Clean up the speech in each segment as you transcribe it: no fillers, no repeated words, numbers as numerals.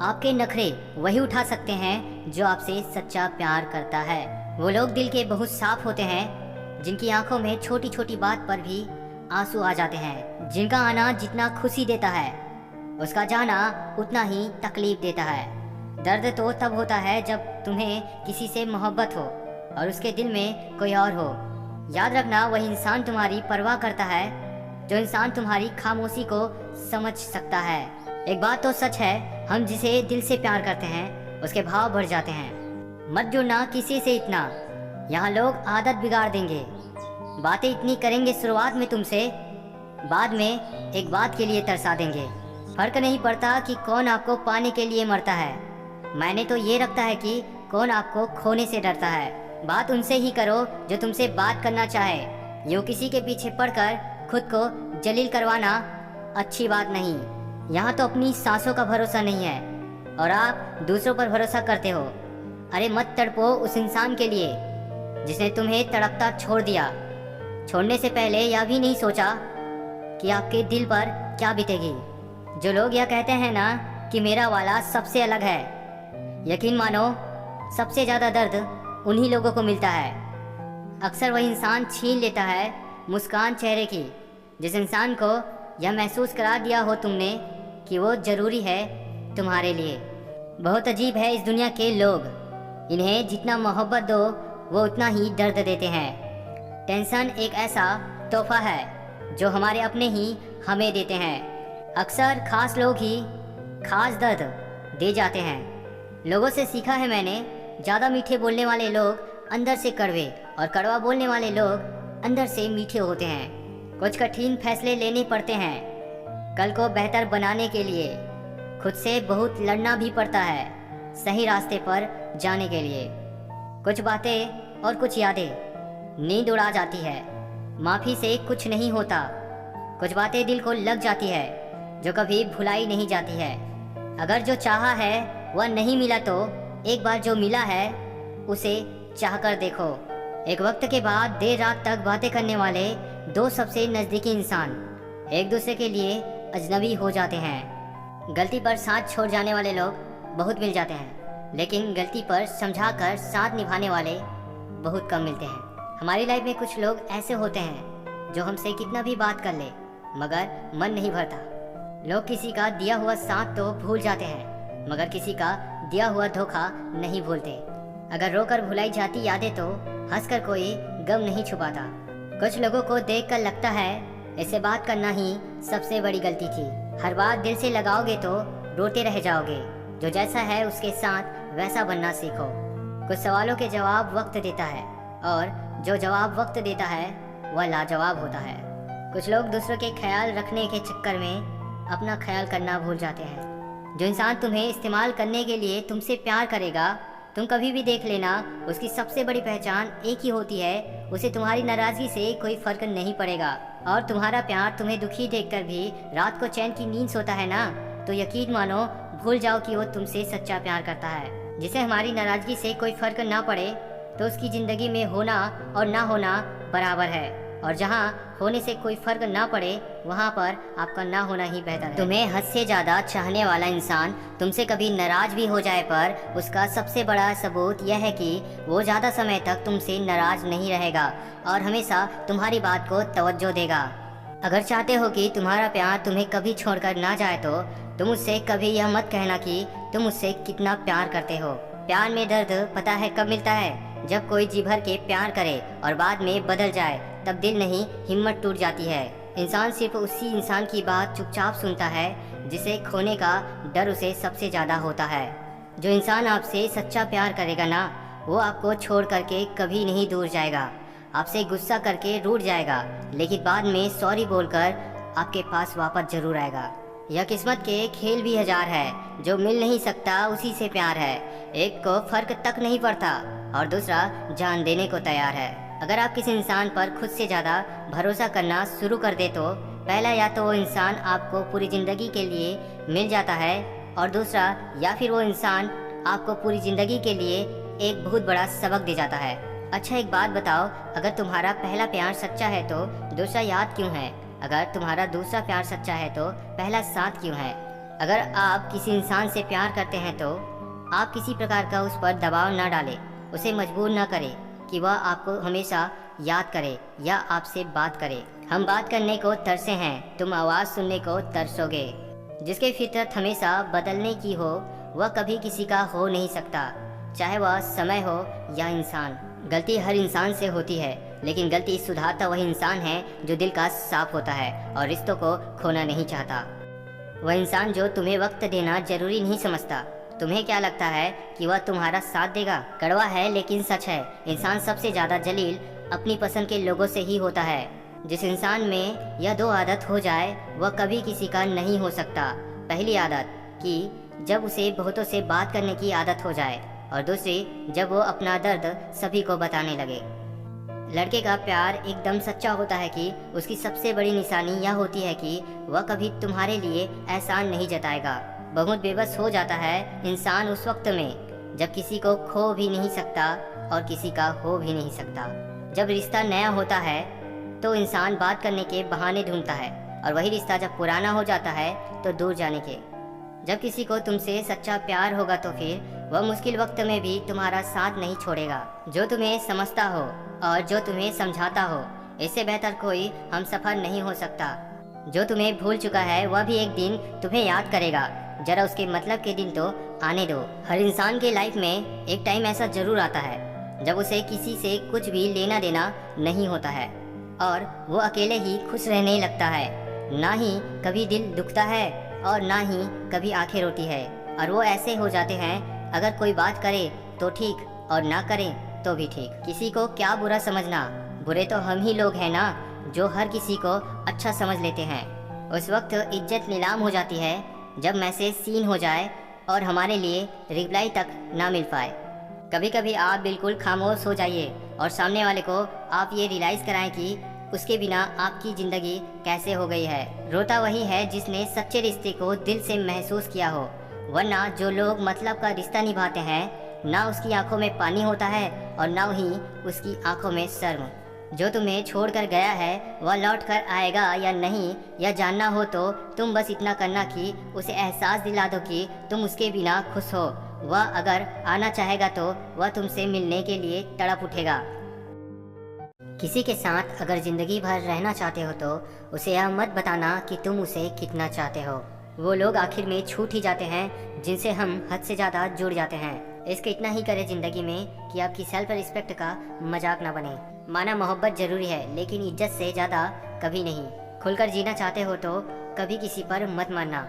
आपके नखरे वही उठा सकते हैं जो आपसे सच्चा प्यार करता है। वो लोग दिल के बहुत साफ होते हैं जिनकी आंखों में छोटी छोटी बात पर भी आंसू आ जाते हैं। जिनका आना जितना खुशी देता है उसका जाना उतना ही तकलीफ देता है। दर्द तो तब होता है जब तुम्हें किसी से मोहब्बत हो और उसके दिल में कोई और हो। याद रखना, वही इंसान तुम्हारी परवाह करता है जो इंसान तुम्हारी खामोशी को समझ सकता है। एक बात तो सच है, हम जिसे दिल से प्यार करते हैं उसके भाव बढ़ जाते हैं। मत जुड़ना किसी से इतना, यहाँ लोग आदत बिगाड़ देंगे। बातें इतनी करेंगे शुरुआत में तुमसे, बाद में एक बात के लिए तरसा देंगे। फर्क नहीं पड़ता कि कौन आपको पाने के लिए मरता है, मैंने तो ये रखता है कि कौन आपको खोने से डरता है। बात उनसे ही करो जो तुमसे बात करना चाहे। यूँ किसी के पीछे पड़कर खुद को जलील करवाना अच्छी बात नहीं। यहाँ तो अपनी सांसों का भरोसा नहीं है और आप दूसरों पर भरोसा करते हो। अरे मत तड़पो उस इंसान के लिए जिसने तुम्हें तड़पता छोड़ दिया। छोड़ने से पहले यह भी नहीं सोचा कि आपके दिल पर क्या बीतेगी। जो लोग यह कहते हैं ना कि मेरा वाला सबसे अलग है, यकीन मानो सबसे ज़्यादा दर्द उन्हीं लोगों को मिलता है। अक्सर वही इंसान छीन लेता है मुस्कान चेहरे की जिस इंसान को यह महसूस करा दिया हो तुमने कि वो ज़रूरी है तुम्हारे लिए। बहुत अजीब है इस दुनिया के लोग, इन्हें जितना मोहब्बत दो वो उतना ही दर्द देते हैं। टेंशन एक ऐसा तोहफा है जो हमारे अपने ही हमें देते हैं। अक्सर खास लोग ही खास दर्द दे जाते हैं। लोगों से सीखा है मैंने, ज़्यादा मीठे बोलने वाले लोग अंदर से कड़वे और कड़वा बोलने वाले लोग अंदर से मीठे होते हैं। कुछ कठिन फैसले लेने पड़ते हैं कल को बेहतर बनाने के लिए। खुद से बहुत लड़ना भी पड़ता है सही रास्ते पर जाने के लिए। कुछ बातें और कुछ यादें नींद उड़ा जाती है, माफ़ी से कुछ नहीं होता। कुछ बातें दिल को लग जाती है जो कभी भुलाई नहीं जाती है। अगर जो चाहा है वह नहीं मिला तो एक बार जो मिला है उसे चाह कर देखो। एक वक्त के बाद देर रात तक बातें करने वाले दो सबसे नज़दीकी इंसान एक दूसरे के लिए अजनबी हो जाते हैं। गलती पर साथ छोड़ जाने वाले लोग बहुत मिल जाते हैं, लेकिन गलती पर समझाकर साथ निभाने वाले बहुत कम मिलते हैं। हमारी लाइफ में कुछ लोग ऐसे होते हैं जो हमसे कितना भी बात कर ले मगर मन नहीं भरता। लोग किसी का दिया हुआ साथ तो भूल जाते हैं मगर किसी का दिया हुआ धोखा नहीं भूलते। अगर रोकर भुलाई जाती यादें तो हंसकर कोई गम नहीं छुपाता। कुछ लोगों को देखकर लगता है इससे बात करना ही सबसे बड़ी गलती थी। हर बात दिल से लगाओगे तो रोते रह जाओगे। जो जैसा है उसके साथ वैसा बनना सीखो। कुछ सवालों के जवाब वक्त देता है और जो जवाब वक्त देता है वह लाजवाब होता है। कुछ लोग दूसरों के ख्याल रखने के चक्कर में अपना ख्याल करना भूल जाते हैं। जो इंसान तुम्हें इस्तेमाल करने के लिए तुमसे प्यार करेगा, तुम कभी भी देख लेना उसकी सबसे बड़ी पहचान एक ही होती है, उसे तुम्हारी नाराज़गी से कोई फ़र्क नहीं पड़ेगा। और तुम्हारा प्यार तुम्हें दुखी देखकर भी रात को चैन की नींद सोता है ना, तो यकीन मानो भूल जाओ कि वो तुमसे सच्चा प्यार करता है। जिसे हमारी नाराज़गी से कोई फ़र्क ना पड़े तो उसकी ज़िंदगी में होना और ना होना बराबर है, और जहाँ होने से कोई फ़र्क ना पड़े वहाँ पर आपका ना होना ही बेहतर है। तुम्हें हद से ज़्यादा चाहने वाला इंसान तुमसे कभी नाराज़ भी हो जाए पर उसका सबसे बड़ा सबूत यह है कि वो ज़्यादा समय तक तुमसे नाराज़ नहीं रहेगा और हमेशा तुम्हारी बात को तवज्जो देगा। अगर चाहते हो कि तुम्हारा प्यार तुम्हें कभी छोड़कर ना जाए तो तुम उससे कभी यह मत कहना कि तुम उससे कितना प्यार करते हो। प्यार में दर्द पता है कब मिलता है? जब कोई जी भर के प्यार करे और बाद में बदल जाए, तब दिल नहीं हिम्मत टूट जाती है। इंसान सिर्फ उसी इंसान की बात चुपचाप सुनता है जिसे खोने का डर उसे सबसे ज़्यादा होता है। जो इंसान आपसे सच्चा प्यार करेगा ना, वो आपको छोड़ करके कभी नहीं दूर जाएगा। आपसे गुस्सा करके रूठ जाएगा लेकिन बाद में सॉरी बोलकर आपके पास वापस जरूर आएगा। यह किस्मत के खेल भी हजार है, जो मिल नहीं सकता उसी से प्यार है। एक को फर्क तक नहीं पड़ता और दूसरा जान देने को तैयार है। अगर आप किसी इंसान पर खुद से ज़्यादा भरोसा करना शुरू कर दे तो पहला या तो वो इंसान आपको पूरी ज़िंदगी के लिए मिल जाता है और दूसरा या फिर वो इंसान आपको पूरी ज़िंदगी के लिए एक बहुत बड़ा सबक दे जाता है। अच्छा एक बात बताओ, अगर तुम्हारा पहला प्यार सच्चा है तो दूसरा याद क्यों है? अगर तुम्हारा दूसरा प्यार सच्चा है तो पहला साथ क्यों है? अगर आप किसी इंसान से प्यार करते हैं तो आप किसी प्रकार का उस पर दबाव न डालें, उसे मजबूर न करें कि वह आपको हमेशा याद करे या आपसे बात करे। हम बात करने को तरसे हैं, तुम आवाज़ सुनने को तरसोगे। जिसकी फितरत हमेशा बदलने की हो वह कभी किसी का हो नहीं सकता, चाहे वह समय हो या इंसान। गलती हर इंसान से होती है, लेकिन गलती सुधारता वही इंसान है जो दिल का साफ होता है और रिश्तों को खोना नहीं चाहता। वह इंसान जो तुम्हें वक्त देना जरूरी नहीं समझता। तुम्हें क्या लगता है कि वह तुम्हारा साथ देगा? कड़वा है लेकिन सच है, इंसान सबसे ज़्यादा जलील अपनी पसंद के लोगों से ही होता है। जिस इंसान में यह दो आदत हो जाए वह कभी किसी का नहीं हो सकता। पहली आदत कि जब उसे बहुतों से बात करने की आदत हो जाए, और दूसरी जब वो अपना दर्द सभी को बताने लगे। लड़के का प्यार एकदम सच्चा होता है कि उसकी सबसे बड़ी निशानी यह होती है कि वह कभी तुम्हारे लिए एहसान नहीं जताएगा। बहुत बेबस हो जाता है इंसान उस वक्त में जब किसी को खो भी नहीं सकता और किसी का हो भी नहीं सकता। जब रिश्ता नया होता है तो इंसान बात करने के बहाने ढूंढता है, और वही रिश्ता जब पुराना हो जाता है तो दूर जाने के। जब किसी को तुमसे सच्चा प्यार होगा तो फिर वह मुश्किल वक्त में भी तुम्हारा साथ नहीं छोड़ेगा। जो तुम्हें समझता हो और जो तुम्हें समझाता हो, इससे बेहतर कोई हम सफ़र नहीं हो सकता। जो तुम्हें भूल चुका है वह भी एक दिन तुम्हें याद करेगा, जरा उसके मतलब के दिन तो आने दो। हर इंसान के लाइफ में एक टाइम ऐसा जरूर आता है जब उसे किसी से कुछ भी लेना देना नहीं होता है और वो अकेले ही खुश रहने लगता है। ना ही कभी दिल दुखता है और ना ही कभी आंखें रोती है, और वो ऐसे हो जाते हैं अगर कोई बात करे तो ठीक और ना करें तो भी ठीक। किसी को क्या बुरा समझना, बुरे तो हम ही लोग हैं ना जो हर किसी को अच्छा समझ लेते हैं। उस वक्त इज्जत नीलाम हो जाती है जब मैसेज सीन हो जाए और हमारे लिए रिप्लाई तक ना मिल पाए। कभी कभी आप बिल्कुल खामोश हो जाइए और सामने वाले को आप ये रियलाइज़ कराएं कि उसके बिना आपकी ज़िंदगी कैसे हो गई है। रोता वही है जिसने सच्चे रिश्ते को दिल से महसूस किया हो, वरना जो लोग मतलब का रिश्ता निभाते हैं ना उसकी आंखों में पानी होता है और ना ही उसकी आंखों में शर्म। जो तुम्हें छोड़कर गया है वह लौट कर आएगा या नहीं यह जानना हो तो तुम बस इतना करना कि उसे एहसास दिला दो कि तुम उसके बिना खुश हो। वह अगर आना चाहेगा तो वह तुमसे मिलने के लिए तड़प उठेगा। किसी के साथ अगर ज़िंदगी भर रहना चाहते हो तो उसे यह मत बताना कि तुम उसे कितना चाहते हो। वो लोग आखिर में छूट ही जाते हैं जिनसे हम हद से ज़्यादा जुड़ जाते हैं। इसके इतना ही करें ज़िंदगी में कि आपकी सेल्फ रिस्पेक्ट का मजाक ना बने। माना मोहब्बत ज़रूरी है लेकिन इज्जत से ज़्यादा कभी नहीं। खुलकर जीना चाहते हो तो कभी किसी पर मत मरना।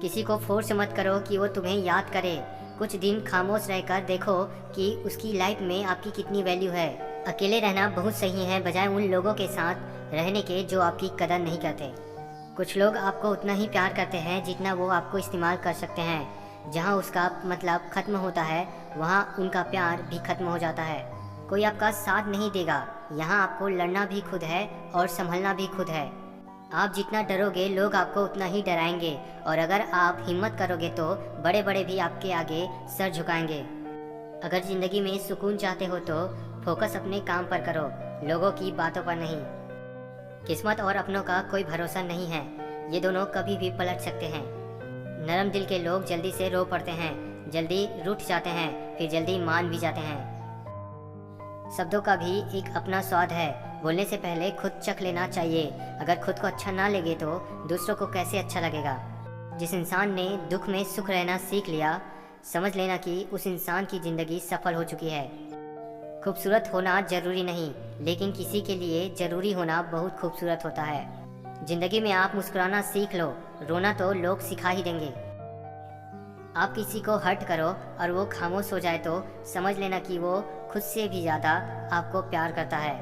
किसी को फोर्स मत करो कि वो तुम्हें याद करे। कुछ दिन खामोश रहकर देखो कि उसकी लाइफ में आपकी कितनी वैल्यू है। अकेले रहना बहुत सही है बजाय उन लोगों के साथ रहने के जो आपकी कदर नहीं करते। कुछ लोग आपको उतना ही प्यार करते हैं जितना वो आपको इस्तेमाल कर सकते हैं। जहाँ उसका मतलब ख़त्म होता है वहाँ उनका प्यार भी ख़त्म हो जाता है। कोई आपका साथ नहीं देगा, यहाँ आपको लड़ना भी खुद है और संभलना भी खुद है। आप जितना डरोगे लोग आपको उतना ही डराएंगे, और अगर आप हिम्मत करोगे तो बड़े बड़े भी आपके आगे सर झुकाएंगे। अगर ज़िंदगी में सुकून चाहते हो तो फोकस अपने काम पर करो, लोगों की बातों पर नहीं। किस्मत और अपनों का कोई भरोसा नहीं है, ये दोनों कभी भी पलट सकते हैं। नरम दिल के लोग जल्दी से रो पड़ते हैं, जल्दी रूठ जाते हैं, फिर जल्दी मान भी जाते हैं। शब्दों का भी एक अपना स्वाद है, बोलने से पहले खुद चख लेना चाहिए। अगर खुद को अच्छा ना लगे तो दूसरों को कैसे अच्छा लगेगा। जिस इंसान ने दुख में सुख रहना सीख लिया, समझ लेना कि उस इंसान की ज़िंदगी सफल हो चुकी है। खूबसूरत होना ज़रूरी नहीं, लेकिन किसी के लिए ज़रूरी होना बहुत खूबसूरत होता है। ज़िंदगी में आप मुस्कुराना सीख लो, रोना तो लोग सिखा ही देंगे। आप किसी को हर्ट करो और वो खामोश हो जाए तो समझ लेना कि वो खुद से भी ज़्यादा आपको प्यार करता है।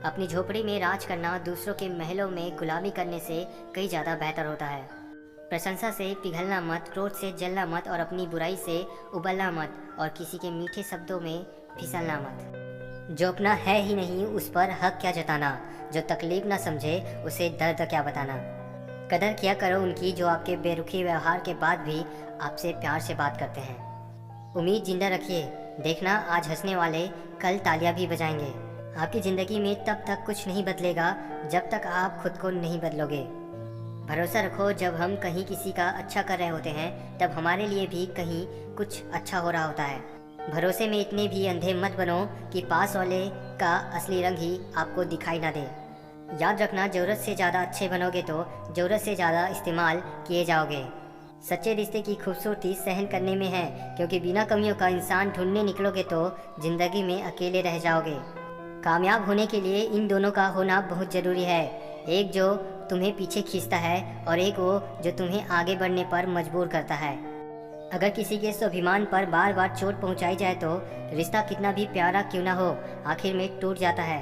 अपनी झोपड़ी में राज करना दूसरों के महलों में गुलामी करने से कई ज़्यादा बेहतर होता है। प्रशंसा से पिघलना मत, क्रोध से जलना मत और अपनी बुराई से उबलना मत, और किसी के मीठे शब्दों में फिसलना मत। जो अपना है ही नहीं उस पर हक क्या जताना, जो तकलीफ ना समझे उसे दर्द क्या बताना। कदर किया करो उनकी जो आपके बेरुखी व्यवहार के बाद भी आपसे प्यार से बात करते हैं। उम्मीद जिंदा रखिए, देखना आज हंसने वाले कल तालियां भी बजाएंगे। आपकी ज़िंदगी में तब तक कुछ नहीं बदलेगा जब तक आप खुद को नहीं बदलोगे। भरोसा रखो, जब हम कहीं किसी का अच्छा कर रहे होते हैं तब हमारे लिए भी कहीं कुछ अच्छा हो रहा होता है। भरोसे में इतने भी अंधे मत बनो कि पास वाले का असली रंग ही आपको दिखाई ना दे। याद रखना, ज़रूरत से ज़्यादा अच्छे बनोगे तो ज़रूरत से ज़्यादा इस्तेमाल किए जाओगे। सच्चे रिश्ते की खूबसूरती सहन करने में है, क्योंकि बिना कमियों का इंसान ढूंढने निकलोगे तो ज़िंदगी में अकेले रह जाओगे। कामयाब होने के लिए इन दोनों का होना बहुत ज़रूरी है, एक जो तुम्हें पीछे खींचता है और एक वो जो तुम्हें आगे बढ़ने पर मजबूर करता है। अगर किसी के स्वाभिमान पर बार बार चोट पहुंचाई जाए तो रिश्ता कितना भी प्यारा क्यों ना हो, आखिर में टूट जाता है।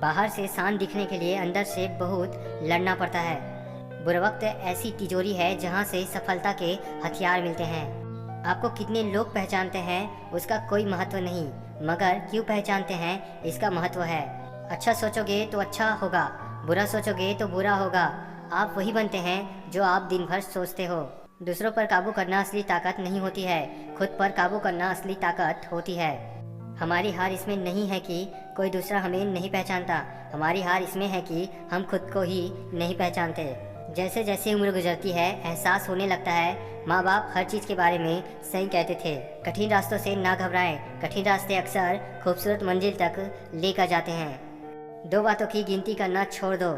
बाहर से शांत दिखने के लिए अंदर से बहुत लड़ना पड़ता है। बुरा वक्त ऐसी तिजोरी है जहां से सफलता के हथियार मिलते हैं। आपको कितने लोग पहचानते हैं उसका कोई महत्व नहीं, मगर क्यों पहचानते हैं इसका महत्व है। अच्छा सोचोगे तो अच्छा होगा, बुरा सोचोगे तो बुरा होगा। आप वही बनते हैं जो आप दिन भर सोचते हो। दूसरों पर काबू करना असली ताकत नहीं होती है, खुद पर काबू करना असली ताकत होती है। हमारी हार इसमें नहीं है कि कोई दूसरा हमें नहीं पहचानता, हमारी हार इसमें है कि हम खुद को ही नहीं पहचानते। जैसे जैसे उम्र गुजरती है एहसास होने लगता है माँ बाप हर चीज़ के बारे में सही कहते थे। कठिन रास्तों से ना घबराएं, कठिन रास्ते अक्सर खूबसूरत मंजिल तक लेकर जाते हैं। दो बातों की गिनती करना छोड़ दो,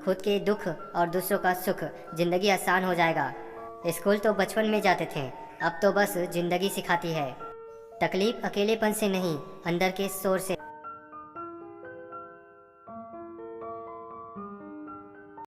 खुद के दुख और दूसरों का सुख, जिंदगी आसान हो जाएगा। स्कूल तो बचपन में जाते थे, अब तो बस जिंदगी सिखाती है। तकलीफ अकेलेपन से नहीं, अंदर के शोर से।